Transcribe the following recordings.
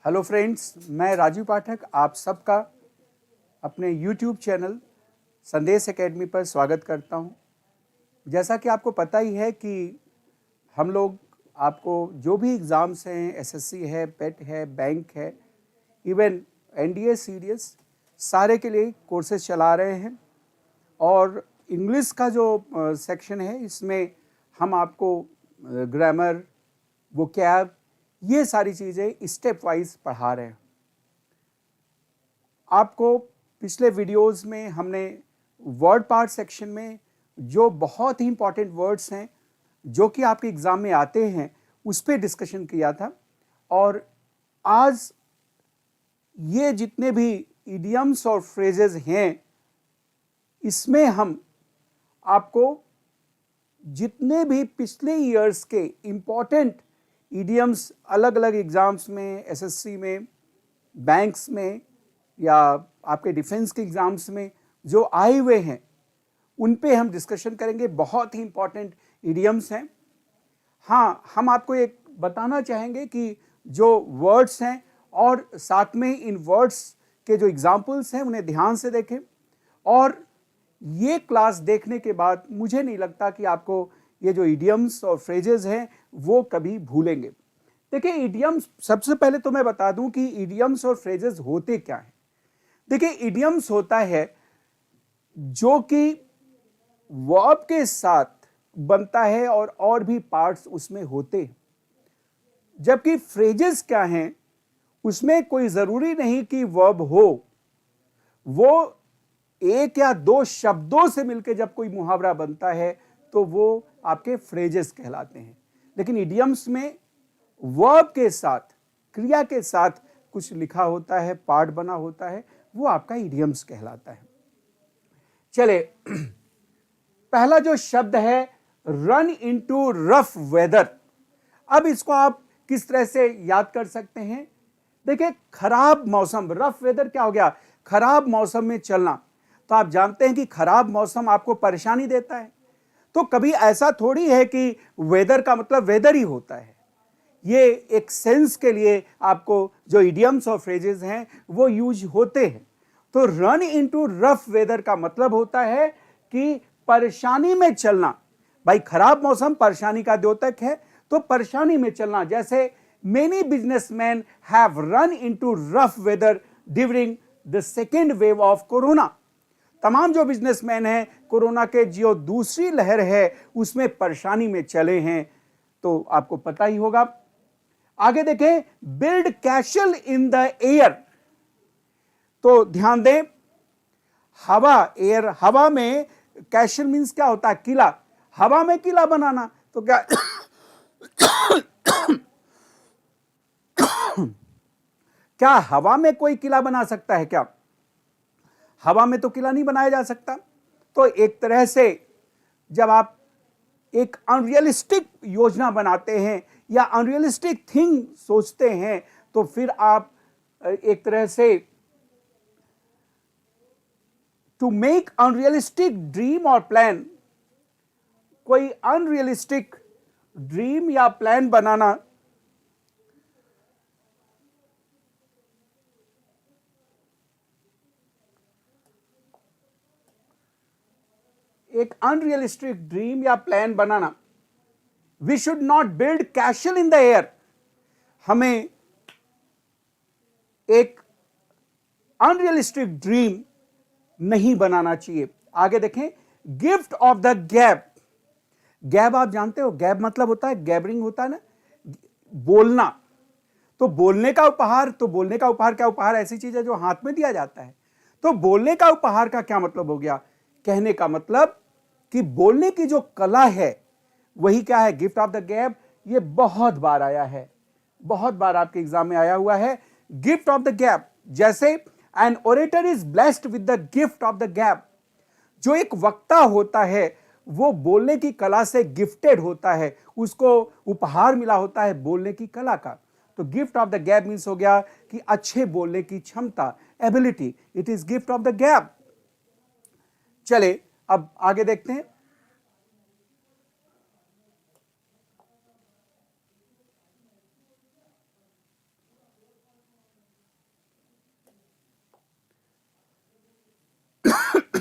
Hello friends, मैं राजीव पाठक आप सबका अपने YouTube चैनल संदेश एकेडमी पर स्वागत करता हूं। जैसा कि आपको पता ही है कि हम लोग आपको जो भी एग्ज़ाम्स हैं, एसएससी है, पेट है, बैंक है, इवन एनडीए, सीडीएस, सारे के लिए कोर्सेज चला रहे हैं। और इंग्लिश का जो सेक्शन है, इसमें हम आपको ग्रामर, वोकैब, ये सारी चीज़ें स्टेप वाइज पढ़ा रहे हैं। आपको पिछले वीडियोस में हमने वर्ड पार्ट सेक्शन में जो बहुत ही इंपॉर्टेंट वर्ड्स हैं जो कि आपके एग्जाम में आते हैं उस पर डिस्कशन किया था। और आज ये जितने भी इडियम्स और फ्रेजेस हैं, इसमें हम आपको जितने भी पिछले ईयर्स के इंपॉर्टेंट इडियम्स अलग अलग एग्जाम्स में, एसएससी में, बैंक्स में या आपके डिफेंस के एग्जाम्स में जो आए हुए हैं उन पे हम डिस्कशन करेंगे। बहुत ही इंपॉर्टेंट इडियम्स हैं। हाँ, हम आपको एक बताना चाहेंगे कि जो वर्ड्स हैं और साथ में इन वर्ड्स के जो एग्जाम्पल्स हैं उन्हें ध्यान से देखें। और ये क्लास देखने के बाद मुझे नहीं लगता कि आपको ये जो इडियम्स और फ्रेजेस हैं वो कभी भूलेंगे। देखिए, इडियम्स, सबसे पहले तो मैं बता दूं कि इडियम्स और फ्रेजेस होते क्या हैं। देखिए, इडियम्स होता है जो कि वर्ब के साथ बनता है और भी पार्ट्स उसमें होते हैं। जबकि फ्रेजेस क्या हैं, उसमें कोई जरूरी नहीं कि वर्ब हो, वो एक या दो शब्दों से मिलकर जब कोई मुहावरा बनता है तो वो आपके फ्रेजेस कहलाते हैं। लेकिन इडियम्स में वर्ब के साथ, क्रिया के साथ कुछ लिखा होता है, पार्ट बना होता है, वो आपका इडियम्स कहलाता है। चले, पहला जो शब्द है रन इनटू रफ वेदर। अब इसको आप किस तरह से याद कर सकते हैं? देखिए, खराब मौसम, रफ वेदर क्या हो गया? खराब मौसम में चलना। तो आप जानते हैं कि खराब मौसम आपको परेशानी देता है। तो कभी ऐसा थोड़ी है कि वेदर का मतलब वेदर ही होता है। ये एक सेंस के लिए आपको जो इडियम्स और फ्रेजेस हैं वो यूज होते हैं। तो रन इनटू रफ वेदर का मतलब होता है कि परेशानी में चलना। भाई, खराब मौसम परेशानी का द्योतक है, तो परेशानी में चलना। जैसे many businessmen have run into rough weather during the second wave of corona. तमाम जो बिजनेसमैन हैं कोरोना के जो दूसरी लहर है उसमें परेशानी में चले हैं। तो आपको पता ही होगा। आगे देखें, build castle in the air. तो ध्यान दें, हवा, एयर, हवा में कैशल मींस क्या होता है? किला। हवा में किला बनाना। तो क्या क्या हवा में कोई किला बना सकता है क्या? हवा में तो किला नहीं बनाया जा सकता। तो एक तरह से जब आप एक अनरियलिस्टिक योजना बनाते हैं या अनरियलिस्टिक थिंग सोचते हैं तो फिर आप एक तरह से टू मेक अनरियलिस्टिक ड्रीम और प्लान, कोई अनरियलिस्टिक ड्रीम या प्लान बनाना, एक अनरियलिस्टिक ड्रीम या प्लान बनाना। We should not build castle in the air. हमें एक अनरियलिस्टिक ड्रीम नहीं बनाना चाहिए। आगे देखें, गिफ्ट ऑफ द गैब। गैब आप जानते हो, गैब मतलब होता है, गैबरिंग होता है ना, बोलना। तो बोलने का उपहार, तो बोलने का उपहार क्या? उपहार ऐसी चीज है जो हाथ में दिया जाता है। तो बोलने का उपहार का क्या मतलब हो गया? कहने का मतलब कि बोलने की जो कला है वही क्या है? गिफ्ट ऑफ द गैब। ये बहुत बार आया है, बहुत बार आपके एग्जाम में आया हुआ है, गिफ्ट ऑफ द गैब। जैसे an orator is blessed with the gift of the gab. जो एक वक्ता होता है वो बोलने की कला से गिफ्टेड होता है, उसको उपहार मिला होता है बोलने की कला का। तो गिफ्ट ऑफ द गैब मीन्स हो गया कि अच्छे बोलने की क्षमता, ability. It is gift of the गैब। चले, अब आगे देखते हैं।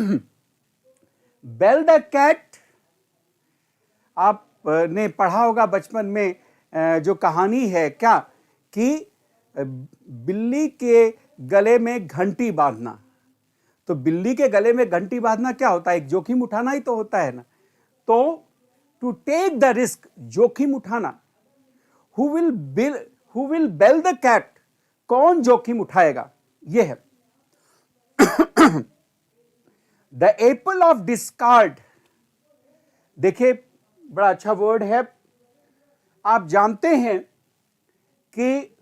बेल द कैट, आपने पढ़ा होगा बचपन में जो कहानी है क्या, कि बिल्ली के गले में घंटी बांधना। तो बिल्ली के गले में घंटी बांधना क्या होता है, एक जोखिम उठाना ही तो होता है ना। तो टू टेक द रिस्क, जोखिम उठाना। Who will bell the cat, कौन जोखिम उठाएगा, यह है। द एपल ऑफ डिस्कार्ड, देखिए बड़ा अच्छा वर्ड है। आप जानते हैं कि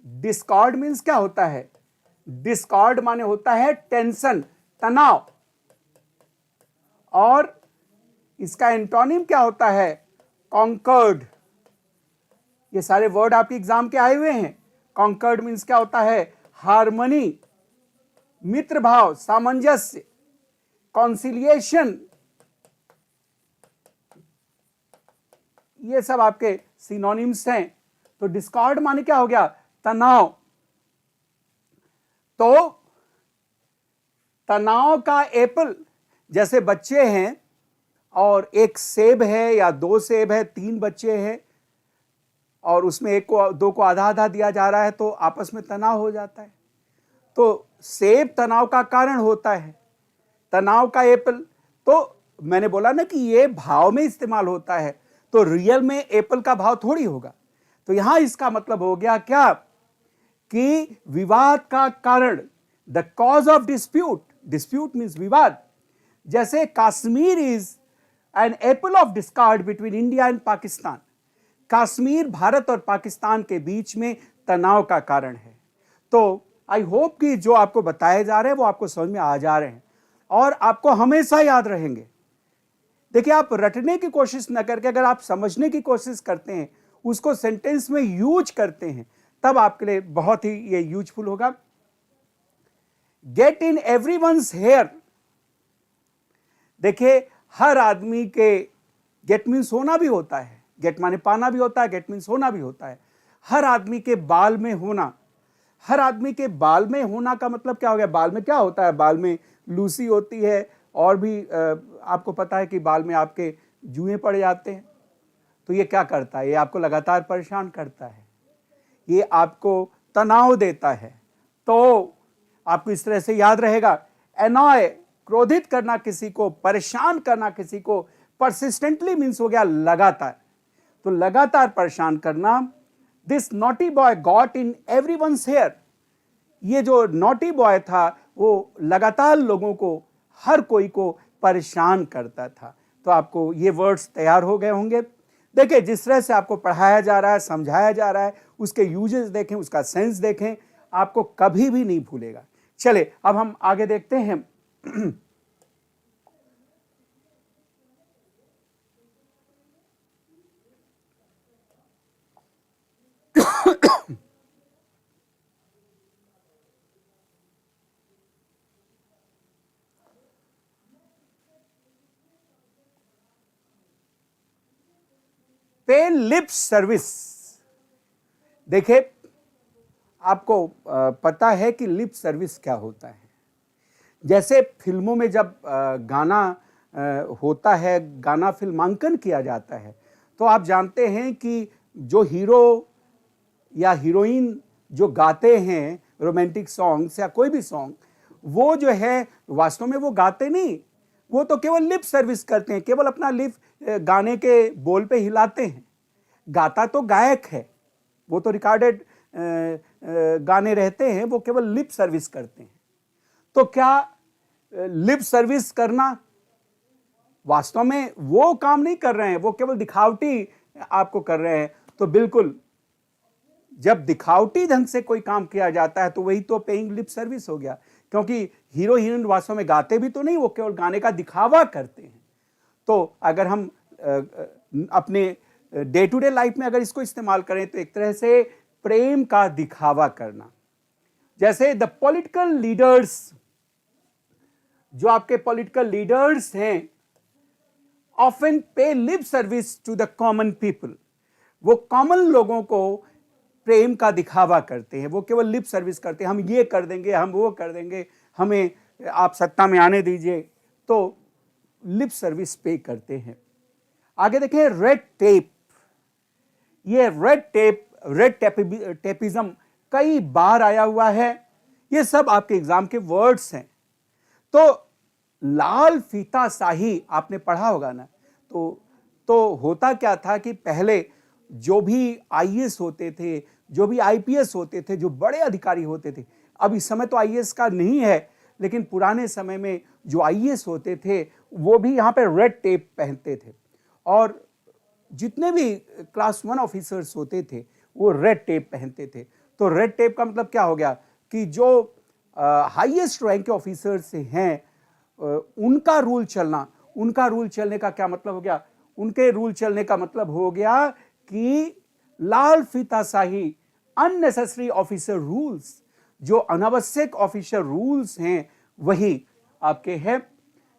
डिस्कॉर्ड मीन्स क्या होता है, डिस्कॉर्ड माने होता है टेंशन, तनाव, और इसका एंटोनिम क्या होता है, कॉन्कर्ड। ये सारे वर्ड आपके एग्जाम के आए हुए हैं। कॉन्कर्ड मीन्स क्या होता है, हार्मनी, मित्र भाव, सामंजस्य, कॉन्सिलिएशन, ये सब आपके सिनोनिम्स हैं। तो डिस्कॉर्ड माने क्या हो गया, तनाव। तो तनाव का एप्पल, जैसे बच्चे हैं और एक सेब है या दो सेब है, तीन बच्चे हैं और उसमें एक को दो को आधा आधा दिया जा रहा है, तो आपस में तनाव हो जाता है। तो सेब तनाव का कारण होता है, तनाव का एप्पल। तो मैंने बोला ना कि ये भाव में इस्तेमाल होता है, तो रियल में एप्पल का भाव थोड़ी होगा। तो यहां इसका मतलब हो गया क्या, कि विवाद का कारण, the cause of dispute, dispute means विवाद। जैसे Kashmir is an apple of discard between India and Pakistan, Kashmir Bharat और पाकिस्तान के बीच में तनाव का कारण है। तो आई होप कि जो आपको बताए जा रहे हैं वो आपको समझ में आ जा रहे हैं और आपको हमेशा याद रहेंगे। देखिए, आप रटने की कोशिश न करके अगर आप समझने की कोशिश करते हैं, उसको सेंटेंस में यूज करते हैं, तब आपके लिए बहुत ही ये यूजफुल होगा। गेट इन एवरीवन्स हेयर, देखिए हर आदमी के, गेट मीन्स होना भी होता है, गेट माने पाना भी होता है, गेट मीन्स होना भी होता है। हर आदमी के बाल में होना, हर आदमी के बाल में होना का मतलब क्या हो गया, बाल में क्या होता है, बाल में लूसी होती है और भी आपको पता है कि बाल में आपके जुएं पड़ जाते हैं। तो ये क्या करता है, ये आपको लगातार परेशान करता है, ये आपको तनाव देता है। तो आपको इस तरह से याद रहेगा, एनॉय, क्रोधित करना किसी को, परेशान करना किसी को, परसिस्टेंटली मीन्स हो गया लगातार, तो लगातार परेशान करना। This naughty boy got in everyone's hair, ये जो नॉटी बॉय था वो लगातार लोगों को, हर कोई को परेशान करता था। तो आपको ये वर्ड्स तैयार हो गए होंगे। देखिए, जिस तरह से आपको पढ़ाया जा रहा है, समझाया जा रहा है, उसके यूजेस देखें, उसका सेंस देखें, आपको कभी भी नहीं भूलेगा। चले अब हम आगे देखते हैं। पे लिप सर्विस, देखिए आपको पता है कि लिप सर्विस क्या होता है। जैसे फिल्मों में जब गाना होता है, गाना फिल्मांकन किया जाता है, तो आप जानते हैं कि जो हीरो या हीरोइन जो गाते हैं रोमांटिक सॉन्ग्स या कोई भी सॉन्ग, वो जो है वास्तव में वो गाते नहीं, वो तो केवल लिप सर्विस करते हैं, केवल अपना लिप गाने के बोल पे हिलाते हैं। गाता तो गायक है, वो तो रिकॉर्डेड गाने रहते हैं, वो केवल लिप सर्विस करते हैं। तो क्या लिप सर्विस करना, वास्तव में वो काम नहीं कर रहे हैं, वो केवल दिखावटी आपको कर रहे हैं। तो बिल्कुल, जब दिखावटी ढंग से कोई काम किया जाता है तो वही तो पेइंग लिप सर्विस हो गया, क्योंकि हीरो हीरोइन वास्तव में गाते भी तो नहीं, वो केवल गाने का दिखावा करते हैं। तो अगर हम अपने डे टू डे लाइफ में अगर इसको इस्तेमाल करें तो एक तरह से प्रेम का दिखावा करना। जैसे द पॉलिटिकल लीडर्स, जो आपके पॉलिटिकल लीडर्स हैं, often pay lip service to the common people, वो कॉमन लोगों को प्रेम का दिखावा करते हैं, वो केवल लिप सर्विस करते हैं, हम ये कर देंगे, हम वो कर देंगे, हमें आप सत्ता में आने दीजिए, तो लिप सर्विस पे करते हैं। आगे देखें रेड टेप। ये रेड टेपिज्म कई बार आया हुआ है। ये सब आपके एग्जाम के वर्ड्स हैं। तो लाल फीता शाही आपने पढ़ा होगा ना। तो होता क्या था कि पहले जो भी आईएएस होते थे, जो भी आईपीएस होते थे, जो बड़े अधिकारी होते थे, अब इस समय तो आईएएस का नहीं है, लेकिन पुराने समय में जो आईएएस होते थे वो भी यहां पे रेड टेप पहनते थे। और जितने भी क्लास 1 ऑफिसर्स होते थे वो रेड टेप पहनते थे। तो रेड टेप का मतलब क्या हो गया कि जो हाईएस्ट रैंक के ऑफिसर्स हैं उनका रूल चलने का क्या मतलब हो गया? उनके रूल चलने का मतलब हो गया कि लाल फीताशाही, अननेसेसरी ऑफिसर रूल्स, जो अनावश्यक ऑफिसर रूल्स हैं वही आपके हैं।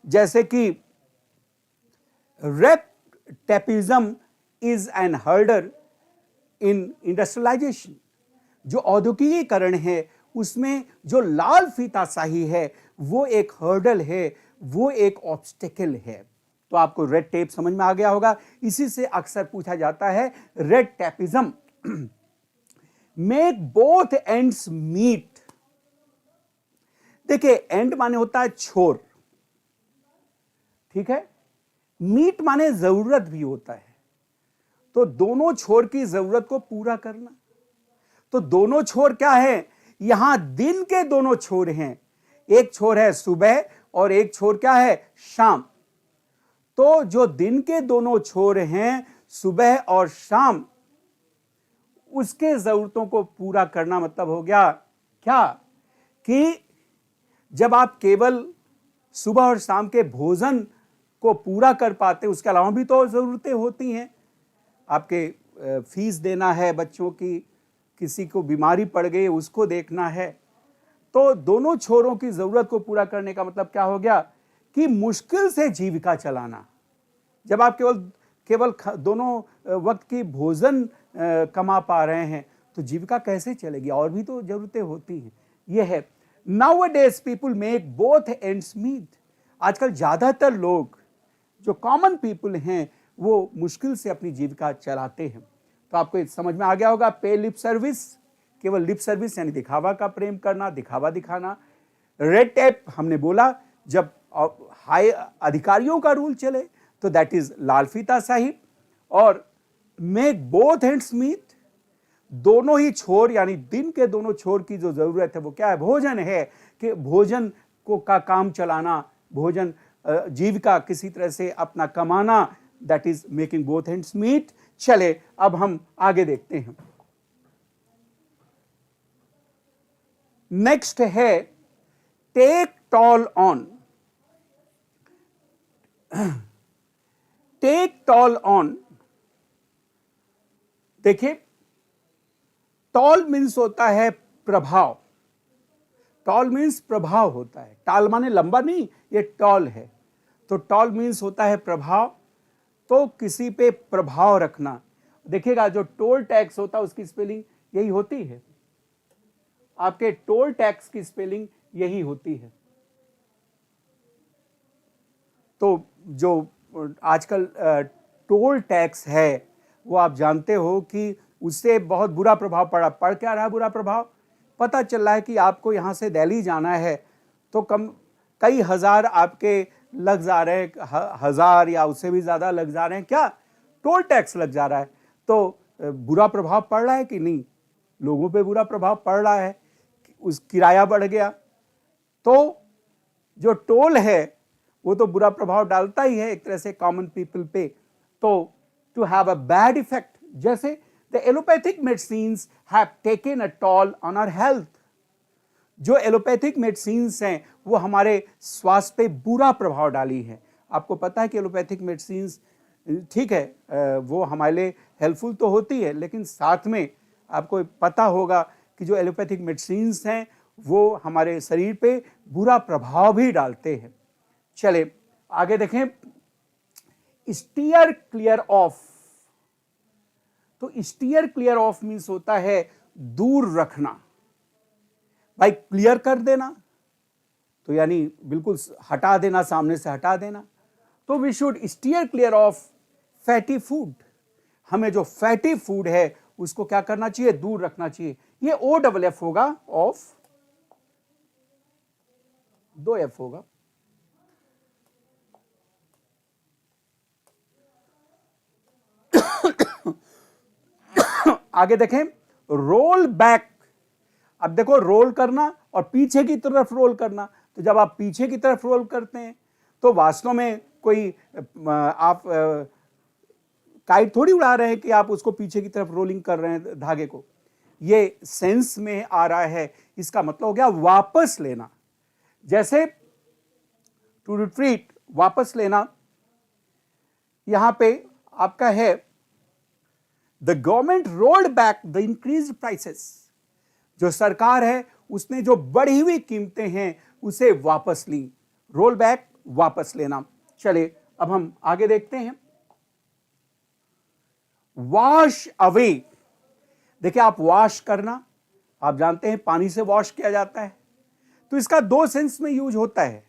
जैसे कि red tapism is an hurdle in industrialization. जो औद्योगिकीकरण है उसमें जो लाल फीताशाही है वो एक हर्डल है, वो एक ऑब्स्टेकल है। तो आपको रेड टेप समझ में आ गया होगा। इसी से अक्सर पूछा जाता है red tapism make both ends meet. देखिए एंड माने होता है छोर, ठीक है। मीट माने जरूरत भी होता है, तो दोनों छोर की जरूरत को पूरा करना। तो दोनों छोर क्या है? यहां दिन के दोनों छोर हैं, एक छोर है सुबह और एक छोर क्या है? शाम। तो जो दिन के दोनों छोर हैं सुबह और शाम, उसके जरूरतों को पूरा करना मतलब हो गया क्या कि जब आप केवल सुबह और शाम के भोजन को पूरा कर पाते, उसके अलावा भी तो जरूरतें होती हैं। आपके फीस देना है बच्चों की, किसी को बीमारी पड़ गई उसको देखना है। तो दोनों छोरों की जरूरत को पूरा करने का मतलब क्या हो गया कि मुश्किल से जीविका चलाना। जब आप केवल दोनों वक्त की भोजन कमा पा रहे हैं तो जीविका कैसे चलेगी? और भी तो जरूरतें होती हैं। यह है nowadays people make both ends meet. आजकल ज्यादातर लोग जो कॉमन पीपल हैं वो मुश्किल से अपनी जीविका चलाते हैं। तो आपको समझ में आ गया होगा पे लिप सर्विस, केवल लिप सर्विस यानी दिखावा का प्रेम करना, दिखावा दिखाना। रेड टेप हमने बोला जब हाई अधिकारियों का रूल चले तो दैट इज लाल फीताशाही। और मेक बोथ एंड्स मीट, दोनों ही छोर यानी दिन के दोनों छोर की जो जरूरत है वो क्या है? भोजन है। कि भोजन को का काम चलाना, भोजन जीविका किसी तरह से अपना कमाना, that is making both ends meet. चले अब हम आगे देखते हैं। नेक्स्ट है take toll on. Take toll on, देखिए टॉल मीन्स होता है प्रभाव। टॉल मीन्स प्रभाव होता है। टाल माने लंबा नहीं, ये टॉल है। तो टॉल मीन्स होता है प्रभाव। तो किसी पे प्रभाव रखना। देखिएगा जो टोल टैक्स होता है उसकी स्पेलिंग यही होती है। आपके टोल टैक्स की स्पेलिंग यही होती है। तो जो आजकल टोल टैक्स है वो आप जानते हो कि उससे बहुत बुरा प्रभाव पड़ क्या रहा है? बुरा प्रभाव पता चल रहा है कि आपको यहां से दिल्ली जाना है तो कई हजार आपके लग जा रहे हैं, हजार या उससे भी ज्यादा लग जा रहे हैं। क्या? टोल टैक्स लग जा रहा है। तो बुरा प्रभाव पड़ रहा है कि नहीं? लोगों पे बुरा प्रभाव पड़ रहा है, उस किराया बढ़ गया। तो जो टोल है वो तो बुरा प्रभाव डालता ही है एक तरह से कॉमन पीपल पे। तो to have a bad effect, जैसे the allopathic medicines have taken a toll on our health. जो एलोपैथिक मेडिसिन्स हैं वो हमारे स्वास्थ्य पे बुरा प्रभाव डाली है। आपको पता है कि एलोपैथिक मेडिसिन्स ठीक है वो हमारे लिए हेल्पफुल तो होती है, लेकिन साथ में आपको पता होगा कि जो एलोपैथिक मेडिसिन्स हैं वो हमारे शरीर पे बुरा प्रभाव भी डालते हैं। चले आगे देखें, स्टीयर क्लियर ऑफ। तो स्टीयर क्लियर ऑफ मीन्स होता है दूर रखना, भाई क्लियर कर देना। तो यानी बिल्कुल हटा देना, सामने से हटा देना। तो we should steer clear of fatty food. हमें जो फैटी फूड है उसको क्या करना चाहिए, दूर रखना चाहिए। ये OFF होगा, ऑफ, 2 F होगा। आगे देखें, रोल बैक। अब देखो, रोल करना और पीछे की तरफ रोल करना। तो जब आप पीछे की तरफ रोल करते हैं तो वास्तव में कोई आप काइट थोड़ी उड़ा रहे हैं कि आप उसको पीछे की तरफ रोलिंग कर रहे हैं धागे को। ये सेंस में आ रहा है। इसका मतलब हो गया वापस लेना। जैसे टू रिट्रीट, वापस लेना। यहां पे आपका है the government rolled back the increased prices. जो सरकार है उसने जो बढ़ी हुई कीमतें हैं उसे वापस ली। रोल बैक, वापस लेना। चलिए अब हम आगे देखते हैं। Wash away. देखिए, आप वॉश करना, आप जानते हैं पानी से वॉश किया जाता है। तो इसका 2 सेंस में यूज होता है।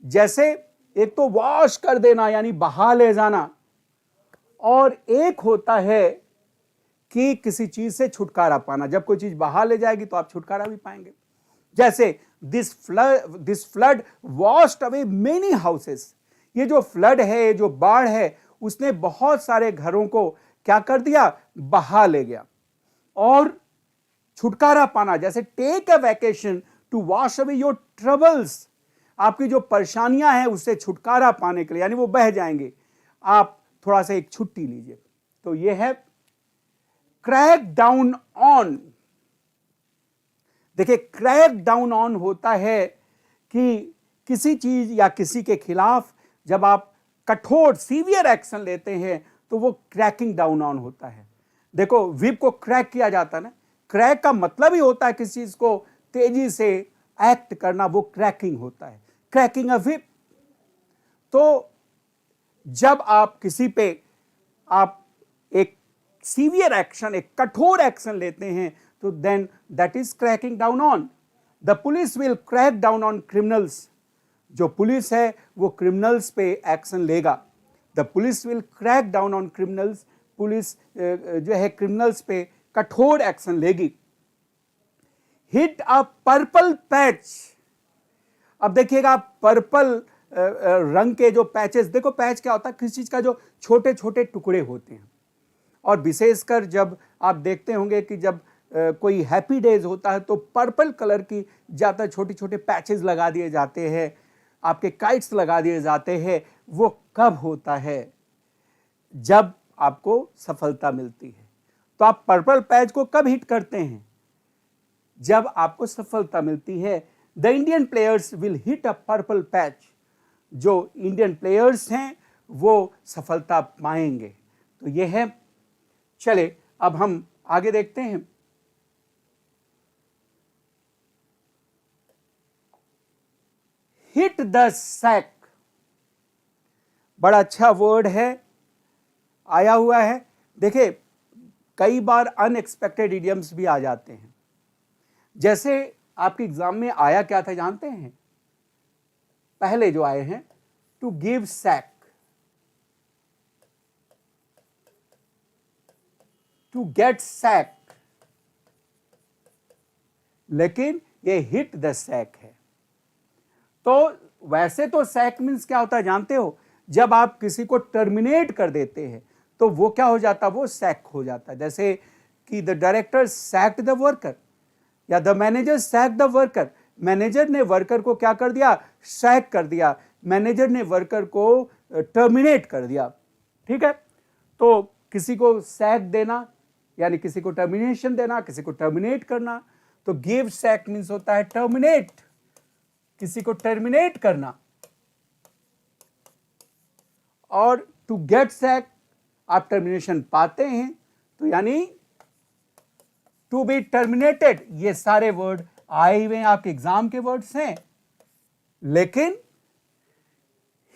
जैसे एक तो वॉश कर देना यानी बहा ले जाना, और एक होता है कि किसी चीज से छुटकारा पाना। जब कोई चीज बहा ले जाएगी तो आप छुटकारा भी पाएंगे। जैसे this flood washed away many houses. ये जो फ्लड है, जो बाढ़ है, उसने बहुत सारे घरों को क्या कर दिया, बहा ले गया। और छुटकारा पाना, जैसे take a vacation to wash away your troubles. आपकी जो परेशानियां हैं उससे छुटकारा पाने के लिए, यानी वो बह जाएंगे, आप थोड़ा सा एक छुट्टी लीजिए। तो ये है क्रैक डाउन ऑन। देखिए, क्रैक डाउन ऑन होता है कि किसी चीज या किसी के खिलाफ जब आप कठोर सीवियर एक्शन लेते हैं तो वो क्रैकिंग डाउन ऑन होता है। देखो, व्हिप को क्रैक किया जाता है ना। क्रैक का मतलब ही होता है किसी चीज को तेजी से एक्ट करना, वो क्रैकिंग होता है, क्रैकिंग अ व्हिप। तो जब आप किसी पे आप एक सीवियर एक्शन, एक कठोर एक्शन लेते हैं, तो then that is cracking down on. The police will crack down on criminals. जो पुलिस है वो क्रिमिनल्स पे एक्शन लेगा। The police will crack down on criminals. Police जो है क्रिमिनल्स पे कठोर एक्शन लेगी। Hit a purple patch. अब देखिएगा, पर्पल रंग के जो पैचेस, देखो पैच क्या होता है, किसी चीज का जो छोटे छोटे टुकड़े होते हैं। और विशेषकर जब आप देखते होंगे कि जब कोई हैप्पी डेज होता है तो पर्पल कलर की ज्यादा छोटे छोटे पैचेस लगा दिए जाते हैं, आपके काइट्स लगा दिए जाते हैं। वो कब होता है, जब आपको सफलता मिलती है। तो आप पर्पल पैच को कब हिट करते हैं, जब आपको सफलता मिलती है। The Indian players will hit a purple patch. जो इंडियन प्लेयर्स हैं वो सफलता पाएंगे। तो ये है। चले अब हम आगे देखते हैं। Hit the sack. बड़ा अच्छा वर्ड है, आया हुआ है। देखिए, कई बार अनएक्सपेक्टेड इडियम्स भी आ जाते हैं। जैसे आपके एग्जाम में आया क्या था जानते हैं? पहले जो आए हैं, to give sack, to get sack, लेकिन ये हिट द सैक है। तो वैसे तो सैक मीन्स क्या होता है जानते हो? जब आप किसी को टर्मिनेट कर देते हैं तो वो क्या हो जाता है, वो सैक हो जाता है। जैसे कि the director sacked the worker या the manager sacked the worker. Manager ने वर्कर को क्या कर दिया, सैक कर दिया। मैनेजर ने वर्कर को टर्मिनेट कर दिया। ठीक है, तो किसी को सैक देना यानी किसी को टर्मिनेशन देना, किसी को टर्मिनेट करना। तो गिव सैक मीन्स होता है टर्मिनेट, किसी को टर्मिनेट करना। और टू गेट सैक, आप टर्मिनेशन पाते हैं, तो यानी टू बी टर्मिनेटेड। ये सारे वर्ड आए हुए हैं, आपके एग्जाम के वर्ड्स हैं। लेकिन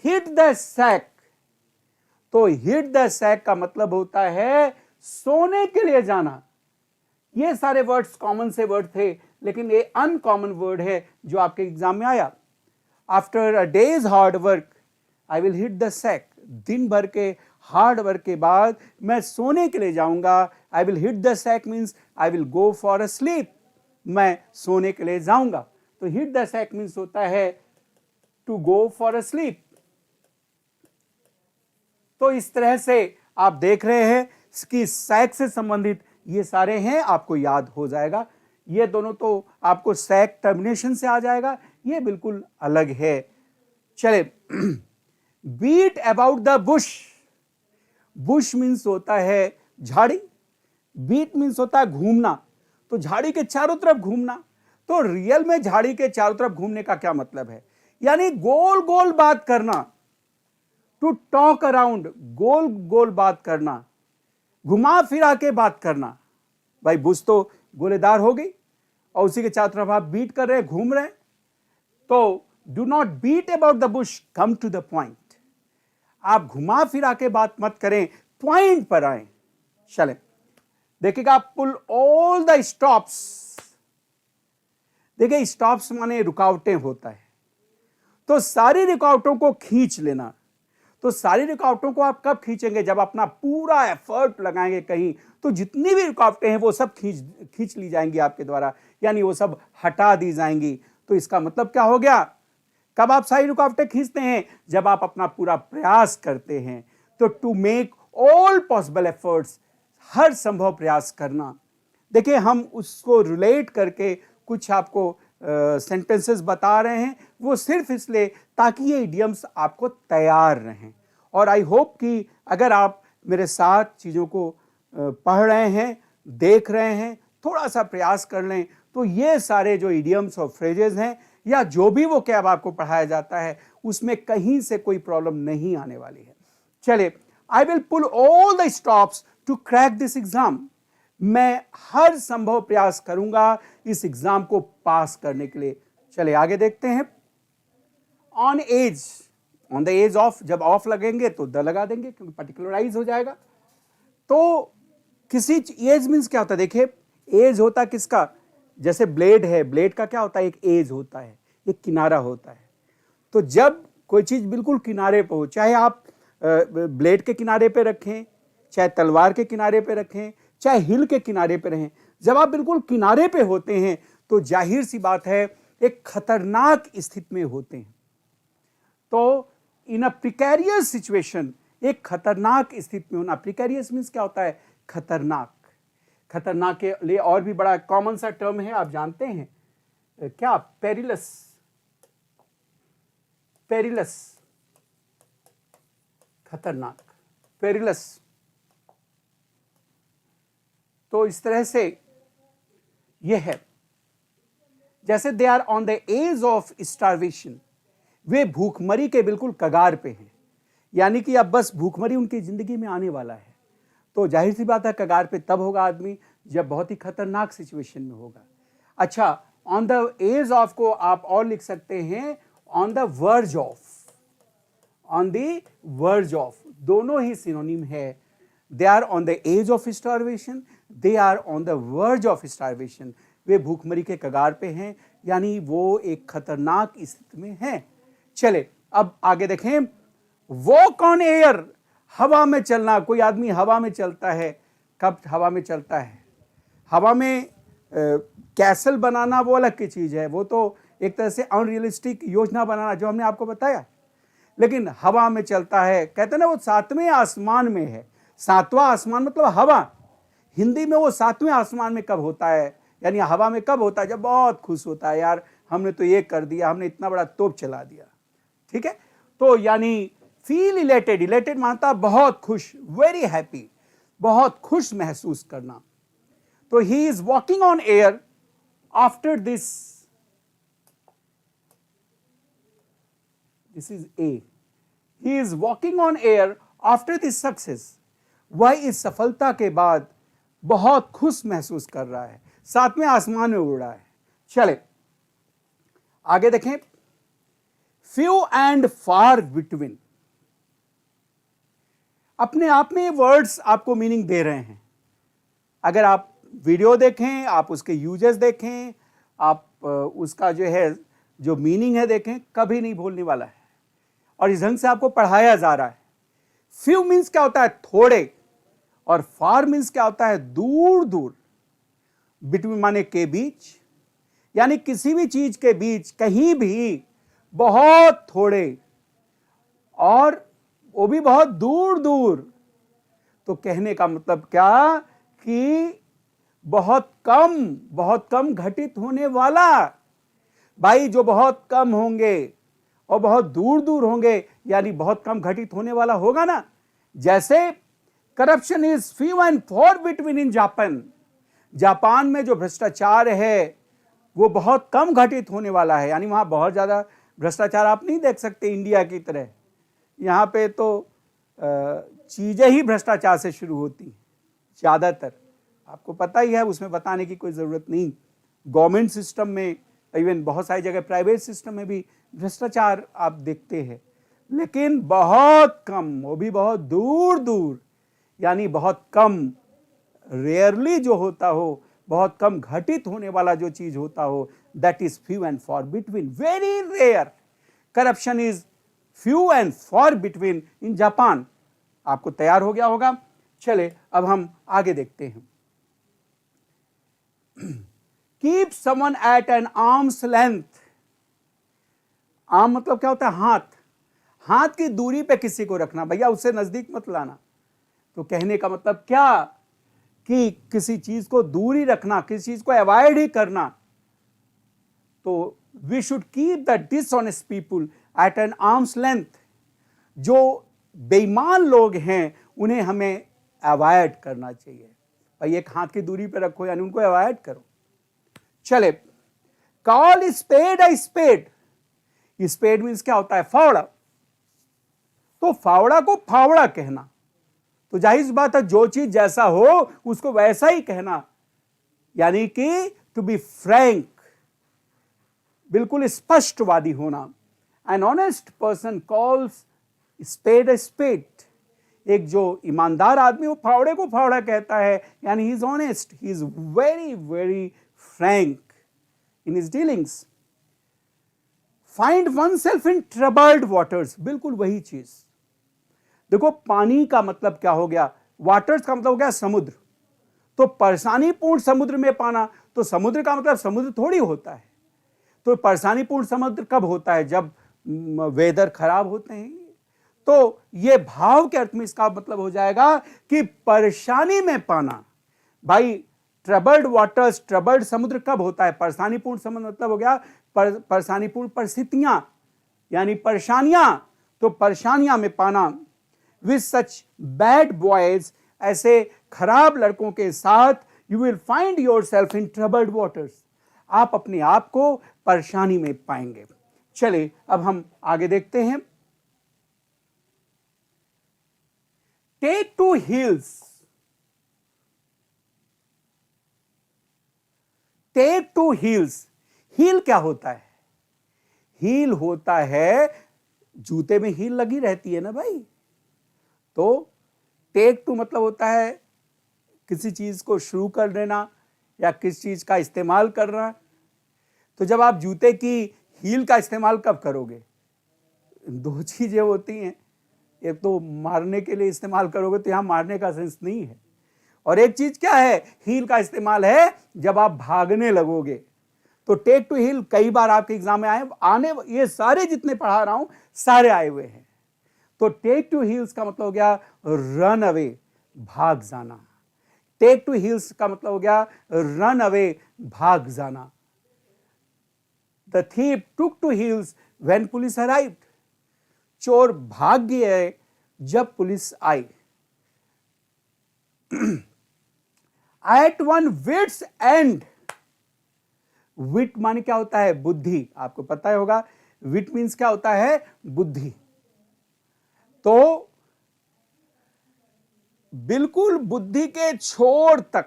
हिट द सैक, तो हिट द सैक का मतलब होता है सोने के लिए जाना। ये सारे वर्ड्स कॉमन से वर्ड थे लेकिन ये अनकॉमन वर्ड है जो आपके एग्जाम में आया। After a day's hard work I will hit the sack. दिन भर के हार्ड वर्क के बाद मैं सोने के लिए जाऊंगा। I will hit the sack means I will go for a sleep, मैं सोने के लिए जाऊंगा। तो हिट द सैक मीन्स होता है to go for a sleep. तो इस तरह से आप देख रहे हैं कि सैक से संबंधित ये सारे हैं, आपको याद हो जाएगा। ये दोनों तो आपको सैक टर्मिनेशन से आ जाएगा, ये बिल्कुल अलग है। चले, beat about the bush. Bush means होता है झाड़ी, बीट मीन्स होता है घूमना, तो झाड़ी के चारों तरफ घूमना। तो रियल में झाड़ी के चारों तरफ घूमने का क्या मतलब है? यानी गोल गोल बात करना, टू टॉक अराउंड, गोल गोल बात करना, घुमा फिरा के बात करना। भाई बुश तो गोलेदार हो गई और उसी के चारों तरफ आप बीट कर रहे हैं, घूम रहे हैं। तो do not beat about the bush, come to the point. आप घुमा फिरा के बात मत करें, पॉइंट पर आए। चले, देखिएगा, पुल ऑल द स्टॉप्स। देखिए, स्टॉप्स माने रुकावटें होता है, तो सारी रुकावटों को खींच लेना। तो सारी रुकावटों को आप कब खींचेंगे? जब अपना पूरा एफर्ट लगाएंगे कहीं, तो जितनी भी रुकावटें हैं वो सब खींच ली जाएंगी आपके द्वारा, यानी वो सब हटा दी जाएंगी। तो इसका मतलब क्या हो गया? कब आप सारी रुकावटें खींचते हैं? जब आप अपना पूरा प्रयास करते हैं। तो to make all possible efforts, हर संभव प्रयास करना। देखिए, हम उसको रिलेट करके कुछ आपको सेंटेंसेस बता रहे हैं, वो सिर्फ इसलिए ताकि ये इडियम्स आपको तैयार रहें। और आई होप कि अगर आप मेरे साथ चीज़ों को पढ़ रहे हैं, देख रहे हैं, थोड़ा सा प्रयास कर लें, तो ये सारे जो इडियम्स और फ्रेजेस हैं या जो भी वो क्या आपको पढ़ाया जाता है, उसमें कहीं से कोई प्रॉब्लम नहीं आने वाली है। चलिए, I will pull all the stops to crack this exam. मैं हर संभव प्रयास करूंगा इस एग्जाम को पास करने के लिए। चलिए आगे देखते हैं। On edge, on the edge of, जब ऑफ लगेंगे तो द लगा देंगे क्योंकि पर्टिकुलराइज हो जाएगा। तो किसी एज मीन्स क्या होता है? देखिए, एज होता है किसका? जैसे ब्लेड है, ब्लेड का क्या होता है? एक एज होता है, एक किनारा होता है। तो जब कोई चीज बिल्कुल किनारे पे हो, चाहे आप ब्लेड के किनारे पे रखें, चाहे तलवार के किनारे पे रखें, चाहे हिल के किनारे पे रहें, जब आप बिल्कुल किनारे पे होते हैं तो जाहिर सी बात है एक खतरनाक स्थिति में होते हैं। तो इन अ प्रिकैरियस सिचुएशन, एक खतरनाक स्थिति में होना। प्रिकैरियस मीन्स क्या होता है? खतरनाक। खतरनाक के लिए और भी बड़ा कॉमन सा टर्म है, आप जानते हैं क्या? पेरिलस। पेरिलस, खतरनाक, पेरिलस। तो इस तरह से यह है। जैसे they are on the edge of starvation, वे भूखमरी के बिल्कुल कगार पे हैं, यानी कि अब बस भूखमरी उनकी जिंदगी में आने वाला है। तो जाहिर सी बात है कगार पे तब होगा आदमी जब बहुत ही खतरनाक सिचुएशन में होगा। अच्छा, ऑन द एज ऑफ को आप और लिख सकते हैं on the verge of. On the verge of दोनों ही सिनोनिम है। They are on the edge of starvation, they are on the verge of starvation. वे भूखमरी के कगार पे हैं, यानी वो एक खतरनाक स्थिति में हैं। चले अब आगे देखें। वॉक ऑन एयर, हवा में चलना। कोई आदमी हवा में चलता है, कब हवा में चलता है? हवा में कैसल बनाना वो अलग की चीज है, वो तो एक तरह से अनरियलिस्टिक योजना बनाना जो हमने आपको बताया। लेकिन हवा में चलता है, कहते हैं ना वो सातवें आसमान में है। सातवां आसमान मतलब हवा। हिंदी में वो सातवें आसमान में कब होता है, यानी हवा में कब होता है? जब बहुत खुश होता है, यार हमने तो ये कर दिया, हमने इतना बड़ा तोप चला दिया। ठीक है, तो यानी फील इलेटेड। इलेटेड मानता बहुत खुश, वेरी हैप्पी, बहुत खुश महसूस करना। तो he is walking on air after this, this is A, he is walking on air after this success. वह इस सफलता के बाद बहुत खुश महसूस कर रहा है, सातवें आसमान में उड़ रहा है। चले आगे देखें। फ्यू एंड फार बिटवीन, अपने आप में ये वर्ड्स आपको मीनिंग दे रहे हैं। अगर आप वीडियो देखें, आप उसके यूजेस देखें, आप उसका जो मीनिंग है देखें, कभी नहीं भूलने वाला है और इस ढंग से आपको पढ़ाया जा रहा है। फ्यू मीन्स क्या होता है? थोड़े, और फार मीन्स क्या होता है? दूर दूर। बिटवीन माने के बीच, यानी किसी भी चीज के बीच, कहीं भी बहुत थोड़े और वो भी बहुत दूर दूर। तो कहने का मतलब क्या कि बहुत कम घटित होने वाला। भाई जो बहुत कम होंगे और बहुत दूर दूर होंगे, यानी बहुत कम घटित होने वाला होगा ना। जैसे corruption is few and far between in Japan. Japan में जो भ्रष्टाचार है वो बहुत कम घटित होने वाला है, यानी वहां बहुत ज्यादा भ्रष्टाचार आप नहीं देख सकते इंडिया की तरह। यहां पे तो चीजें ही भ्रष्टाचार से शुरू होती हैं ज्यादातर, आपको पता ही है, उसमें बताने की कोई जरूरत नहीं। गवर्नमेंट सिस्टम में, इवन बहुत सारी जगह प्राइवेट सिस्टम में भी भ्रष्टाचार आप देखते हैं, लेकिन बहुत कम, वो भी बहुत दूर दूर, यानी बहुत कम, रेयरली जो होता हो, बहुत कम घटित होने वाला जो चीज होता हो, that is few and far between, very rare. Corruption is few and far between in Japan. आपको तैयार हो गया होगा। चले अब हम आगे देखते हैं। Keep someone at an arm's length. Arm मतलब क्या होता है? हाथ। हाथ की दूरी पे किसी को रखना, भैया उससे नजदीक मत लाना। तो कहने का मतलब क्या कि किसी चीज को दूरी रखना, किसी चीज को अवॉइड ही करना। तो we should keep the dishonest people at an arm's length. जो बेईमान लोग हैं उन्हें हमें अवॉइड करना चाहिए। भाई एक हाथ की दूरी पे रखो, यानी उनको अवॉइड करो। चले, call spade a spade. Spade means क्या होता है? फावड़ा। तो फावड़ा को फावड़ा कहना, तो जाहिर सी बात है जो चीज जैसा हो उसको वैसा ही कहना, यानी कि टू बी फ्रैंक, बिल्कुल स्पष्टवादी होना। An honest person calls spade a spade. एक जो ईमानदार आदमी वो फावड़े को फावड़ा कहता है, यानी he is honest, he is very very Frank in his dealings. Find one self in troubled waters, बिल्कुल वही चीज। देखो पानी का मतलब क्या हो गया? वाटर्स का मतलब हो गया समुद्र। तो परेशानीपूर्ण समुद्र में पाना, तो समुद्र का मतलब समुद्र थोड़ी होता है। तो परेशानीपूर्ण समुद्र कब होता है? जब वेदर खराब होते हैं। तो ये भाव के अर्थ में इसका मतलब हो जाएगा कि परेशानी में पाना। भाई ट्रबल्ड वाटर्स, ट्रबल्ड समुद्र कब होता है? परेशानीपूर्ण समुद्र मतलब हो गया परेशानीपूर्ण परिस्थितियां, यानी परेशानियां। तो परेशानियां में पाना। विद सच बैड बॉयज, ऐसे खराब लड़कों के साथ, you will find your self in troubled waters. आप अपने आप को परेशानी में पाएंगे। चले अब हम आगे देखते हैं। Take to heels. Take to heels. Heel क्या होता है? हील होता है, जूते में हील लगी रहती है ना भाई। तो टेक टू मतलब होता है किसी चीज को शुरू कर देना या किसी चीज का इस्तेमाल करना। तो जब आप जूते की हील का इस्तेमाल कब करोगे? दो चीजें होती हैं, एक तो मारने के लिए इस्तेमाल करोगे, तो यहां मारने का सेंस नहीं है। और एक चीज क्या है? हील का इस्तेमाल है जब आप भागने लगोगे। तो टेक टू हील कई बार आपके एग्जाम में आने ये सारे जितने पढ़ा रहा हूं सारे आए हुए हैं। तो टेक टू हील्स का मतलब हो गया रन अवे, भाग जाना। टेक टू हील्स का मतलब हो गया रन अवे, भाग जाना। The thief took to heels when police arrived. चोर भाग गए जब पुलिस आई। At one wits end. Wit माने क्या होता है? बुद्धि। आपको पता ही होगा विट मीन्स क्या होता है? बुद्धि। तो बिल्कुल बुद्धि के छोर तक,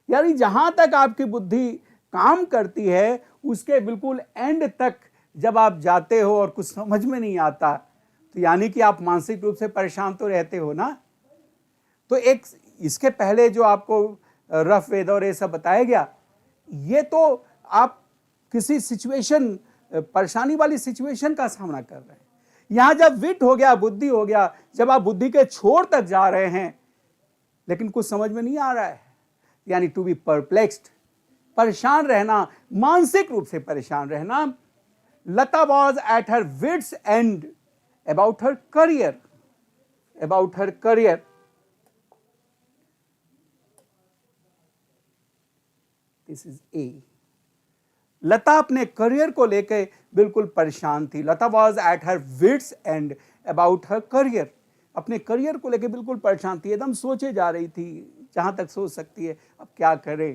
यानी जहां तक आपकी बुद्धि काम करती है उसके बिल्कुल एंड तक जब आप जाते हो और कुछ समझ में नहीं आता, तो यानी कि आप मानसिक रूप से परेशान तो रहते हो ना। तो एक इसके पहले जो आपको रफ वेद और ये सब बताया गया, ये तो आप किसी सिचुएशन, परेशानी वाली सिचुएशन का सामना कर रहे हैं। यहां जब विट हो गया, बुद्धि हो गया, जब आप बुद्धि के छोर तक जा रहे हैं लेकिन कुछ समझ में नहीं आ रहा है, यानी टू बी परप्लेक्स्ड, परेशान रहना, मानसिक रूप से परेशान रहना। Lata was at her wits end about her career, about her career. This is a. Lata अपने करियर को लेकर बिल्कुल परेशान थी। Lata was at her wits end about her career, अपने करियर को लेकर बिल्कुल परेशान थी, एकदम सोचे जा रही थी जहां तक सोच सकती है, अब क्या करे।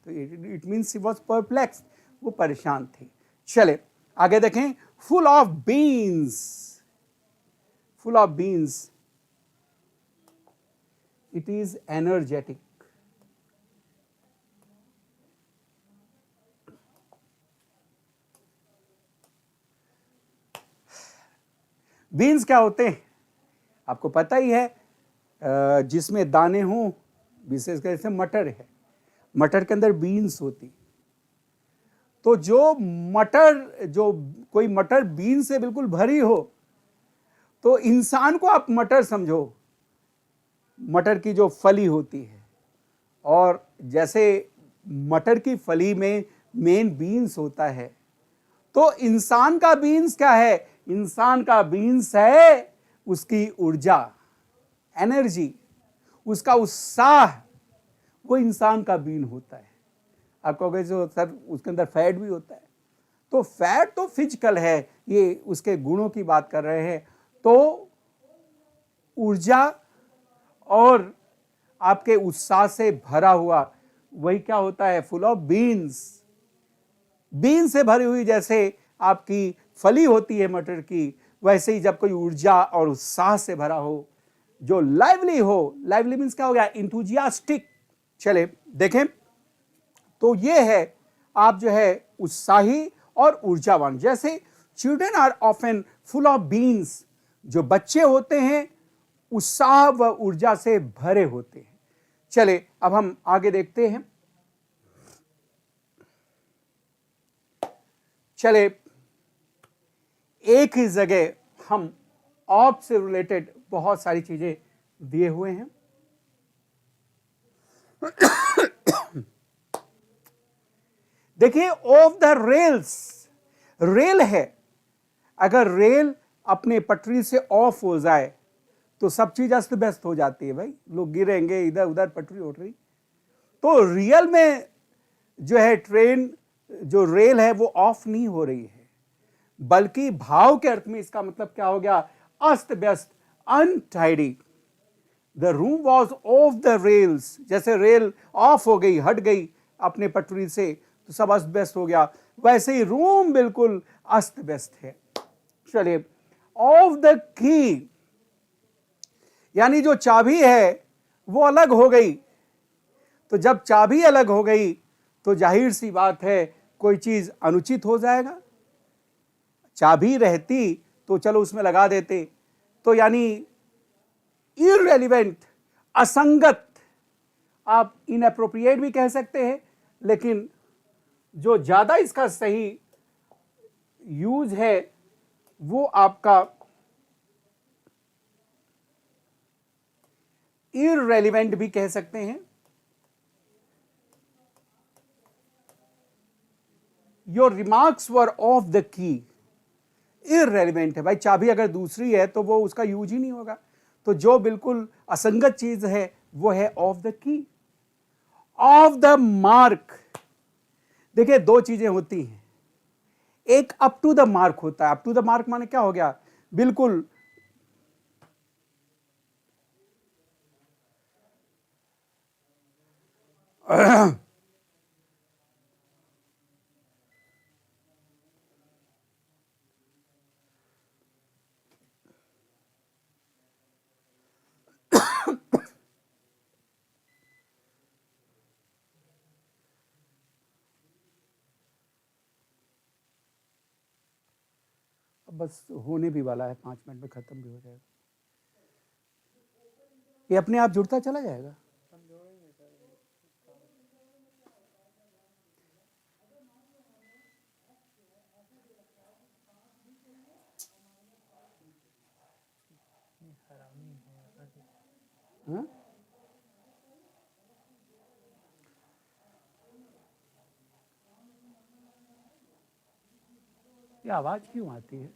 तो it means she was perplexed, वो परेशान थी। चले आगे देखें। Full of beans, full of beans, it is energetic. Beans क्या होते हैं आपको पता ही है, जिसमें दाने हों, विशेषकर जैसे मटर है, मटर के अंदर बीन्स होती। तो जो मटर, जो कोई मटर बीन से बिल्कुल भरी हो, तो इंसान को आप मटर समझो, मटर की जो फली होती है, और जैसे मटर की फली में मेन बीन्स होता है, तो इंसान का बीन्स क्या है? इंसान का बीन्स है उसकी ऊर्जा, एनर्जी, उसका उत्साह, वो इंसान का बीन होता है। आप कहोगे जो सर उसके अंदर फैट भी होता है, तो फैट तो फिजिकल है, ये उसके गुणों की बात कर रहे हैं। तो ऊर्जा और आपके उत्साह से भरा हुआ वही क्या होता है? Full of beans. बीन से भरी हुई जैसे आपकी फली होती है मटर की, वैसे ही जब कोई ऊर्जा और उत्साह से भरा हो, जो लाइवली हो, लाइवली मीन्स क्या हो गया? इंथुजियास्टिक। चले देखें, तो ये है आप जो है उत्साही और ऊर्जावान। जैसे children are often full of beans, जो बच्चे होते हैं उत्साह व ऊर्जा से भरे होते हैं। चले अब हम आगे देखते हैं। चले एक ही जगह हम ऑफ से रिलेटेड बहुत सारी चीजें दिए हुए हैं। देखिए, ऑफ द रेल्स, रेल है, अगर रेल अपने पटरी से ऑफ हो जाए तो सब चीज अस्त व्यस्त हो जाती है भाई, लोग गिरेंगे, इधर उधर पटरी उठ रही। तो रियल में जो है ट्रेन, जो रेल है वो ऑफ नहीं हो रही है, बल्कि भाव के अर्थ में इसका मतलब क्या हो गया? अस्त व्यस्त, untidy. The room was of the rails, जैसे रेल ऑफ हो गई, हट गई अपने पटरी से, तो सब अस्त व्यस्त हो गया, वैसे ही रूम बिल्कुल अस्त व्यस्त है। चलिए, ऑफ द की, यानी जो चाबी है वो अलग हो गई। तो जब चाबी अलग हो गई तो जाहिर सी बात है कोई चीज अनुचित हो जाएगा। चाबी रहती तो चलो उसमें लगा देते, तो यानी इररेलेवेंट, असंगत, आप इनएप्रोप्रिएट भी कह सकते हैं, लेकिन जो ज्यादा इसका सही यूज है वो आपका इररेलेवेंट भी कह सकते हैं। Your remarks were of the key, irrelevant है भाई, चाबी अगर दूसरी है तो वो उसका यूज ही नहीं होगा। तो जो बिल्कुल असंगत चीज है वो है of the key. Of the mark, देखिए दो चीजें होती हैं, एक अप टू द मार्क होता है। अप टू द मार्क माने क्या हो गया? बिल्कुल बस होने भी वाला है, 5 मिनट में खत्म भी हो जाएगा। ये अपने आप जुड़ता चला जाएगा। हाँ? ये आवाज क्यों आती है?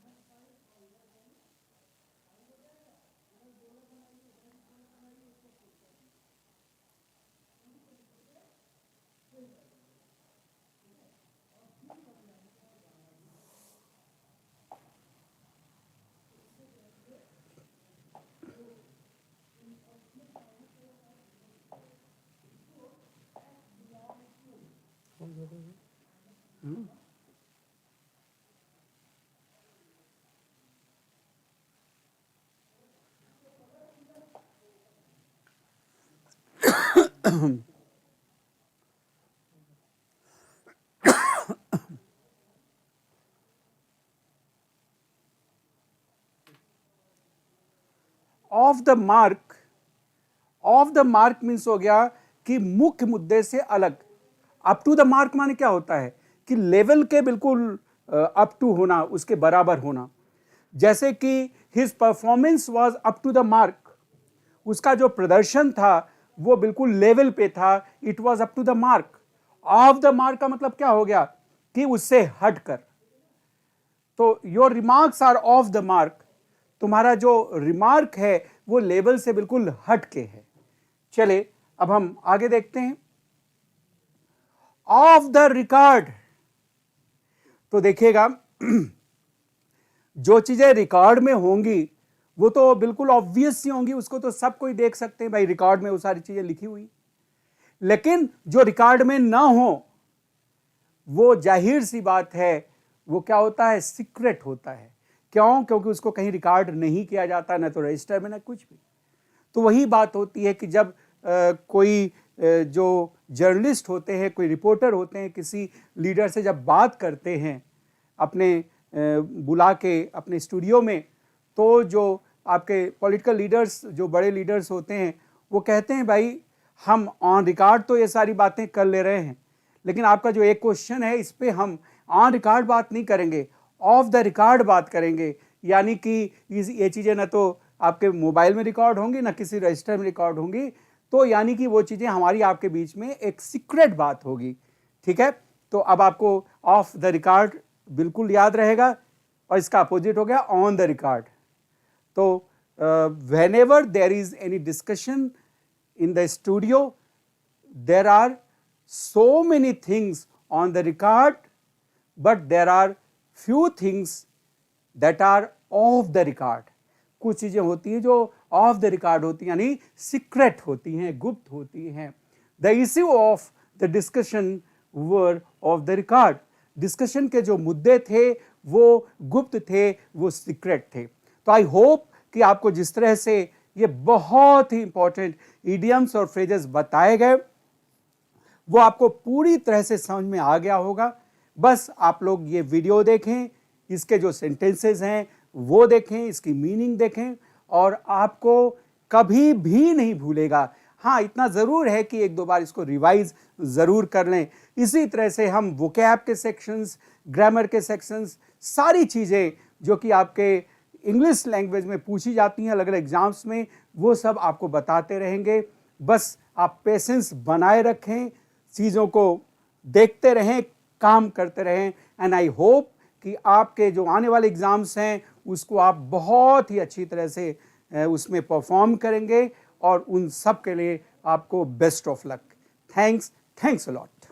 Of the mark, off the mark means हो गया कि मुख्य मुद्दे से अलग। अप टू द मार्क माने क्या होता है कि लेवल के बिल्कुल अप टू होना, उसके बराबर होना। जैसे कि his performance was up to the mark, उसका जो प्रदर्शन था वो बिल्कुल लेवल पे था, it was up to the mark. Off the mark का मतलब क्या हो गया कि उससे हटकर। तो your remarks are off the mark, तुम्हारा जो रिमार्क है वो लेवल से बिल्कुल हट के है। चले अब हम आगे देखते हैं। ऑफ द रिकॉर्ड, तो देखिएगा जो चीजें रिकॉर्ड में होंगी वो तो बिल्कुल ऑब्वियस सी होंगी, उसको तो सब कोई देख सकते हैं, भाई रिकॉर्ड में वो सारी चीजें लिखी हुई। लेकिन जो रिकॉर्ड में ना हो वो जाहिर सी बात है वो क्या होता है, सीक्रेट होता है। क्यों? क्योंकि उसको कहीं रिकॉर्ड नहीं किया जाता, ना तो रजिस्टर में ना कुछ भी। तो वही बात होती है कि जब कोई जो जर्नलिस्ट होते हैं, कोई रिपोर्टर होते हैं, किसी लीडर से जब बात करते हैं अपने बुला के अपने स्टूडियो में, तो जो आपके पॉलिटिकल लीडर्स, जो बड़े लीडर्स होते हैं, वो कहते हैं भाई हम ऑन रिकॉर्ड तो ये सारी बातें कर ले रहे हैं, लेकिन आपका जो एक क्वेश्चन है इस पे हम ऑन रिकॉर्ड बात नहीं करेंगे, ऑफ द रिकॉर्ड बात करेंगे। यानी कि ये चीज़ें ना तो आपके मोबाइल में रिकॉर्ड होंगी ना किसी रजिस्टर में रिकॉर्ड होंगी, तो यानी कि वो चीज़ें हमारी आपके बीच में एक सीक्रेट बात होगी। ठीक है, तो अब आपको ऑफ द रिकॉर्ड बिल्कुल याद रहेगा, और इसका अपोजिट हो गया ऑन द रिकॉर्ड। तो whenever there is any discussion in the studio, there are so many things on the record, but there are few things that are off the record. कुछ चीजें होती हैं जो ऑफ द रिकॉर्ड होती हैं, यानी secret होती हैं, गुप्त होती हैं। The issue of the discussion were of the record, discussion के जो मुद्दे थे वो गुप्त थे, वो सीक्रेट थे। तो आई होप कि आपको जिस तरह से ये बहुत ही इंपॉर्टेंट इडियम्स और फ्रेजेस बताए गए वो आपको पूरी तरह से समझ में आ गया होगा। बस आप लोग ये वीडियो देखें, इसके जो सेंटेंसेस हैं वो देखें, इसकी मीनिंग देखें, और आपको कभी भी नहीं भूलेगा। हाँ, इतना ज़रूर है कि एक दो बार इसको रिवाइज ज़रूर कर लें। इसी तरह से हम वोकैब के सेक्शंस, ग्रामर के सेक्शंस, सारी चीज़ें जो कि आपके इंग्लिश लैंग्वेज में पूछी जाती हैं अलग अलग एग्जाम्स में, वो सब आपको बताते रहेंगे। बस आप पेशेंस बनाए रखें, चीज़ों को देखते रहें, काम करते रहें, एंड आई होप कि आपके जो आने वाले एग्ज़ाम्स हैं उसको आप बहुत ही अच्छी तरह से उसमें परफॉर्म करेंगे, और उन सब के लिए आपको best of luck. Thanks a lot.